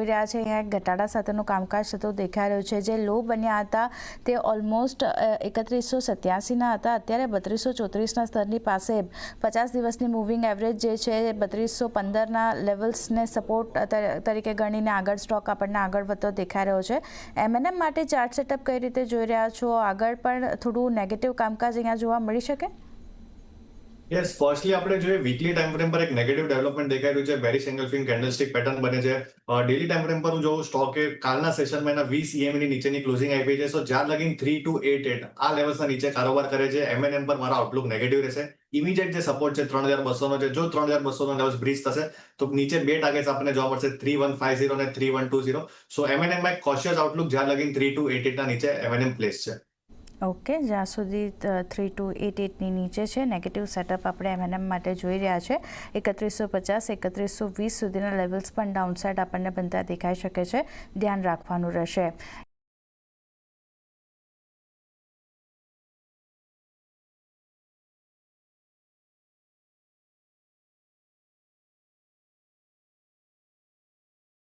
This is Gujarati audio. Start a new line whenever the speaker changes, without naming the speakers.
જોઈ રહ્યા છે અહીંયા ઘટાડા સાથેનું કામકાજ થતું દેખાઈ રહ્યું છે. જે લો બન્યા હતા તે ઓલમોસ્ટ 3187ના હતા, અત્યારે 3234ના સ્તરની પાસે 50 દિવસની મૂવિંગ એવરેજ જે છે 3215ના લેવલ્સને સપોર્ટ તરીકે ગણીને આગળ સ્ટોક આપણને આગળ વધતો દેખાઈ રહ્યો છે. M&M માટે ચાર્ટ સેટઅપ કઈ રીતે જોઈ રહ્યા છો? આગળ પણ થોડું નેગેટિવ કામકાજ અહીંયા જોવા મળી શકે?
યસ, ફર્સ્ટલી આપણે જોઈએ વીકલી ટાઈમ ફ્રેમ પર એક નેગેટિવ ડેવલપમેન્ટ દેખાઈ રહ્યું છે. બેરિશ એંગલ્ફિંગ કેન્ડલસ્ટિક પેટર્ન બને છે. ડેલી ટાઈમ ફ્રેમ પર હું જોઉં સ્ટોકે કાલના સેશનમાં એના 20 EMA ની નીચેની ક્લોઝિંગ આપી છે. સો જ્યાં લગીન 3288 આ લેવલ્સના નીચે કારોબાર કરે છે. M&M પર મારો આઉટલુક નેગેટિવ રહેશે. ઇમિડિયેટ જે સપોર્ટ છે 3200 નો છે. જો 3200 નો લેવલ્સ બ્રીચ થશે તો નીચે બે ટાર્ગેટ્સ આપણને જોવા મળશે 3150 અને 3120. સો M&M માં એક કોશિયસ આઉટલુક જ્યાં લગીન 3288 ના નીચે M&M પ્લેસ છે.
ઓકે, જ્યાં સુધી 3288ની નીચે છે નેગેટિવ સેટઅપ આપણે M&M માટે જોઈ રહ્યા છે. 3150 3120 સુધીના લેવલ્સ પણ ડાઉનસાઇડ આપણને બનતા દેખાઈ શકે છે, ધ્યાન રાખવાનું રહેશે.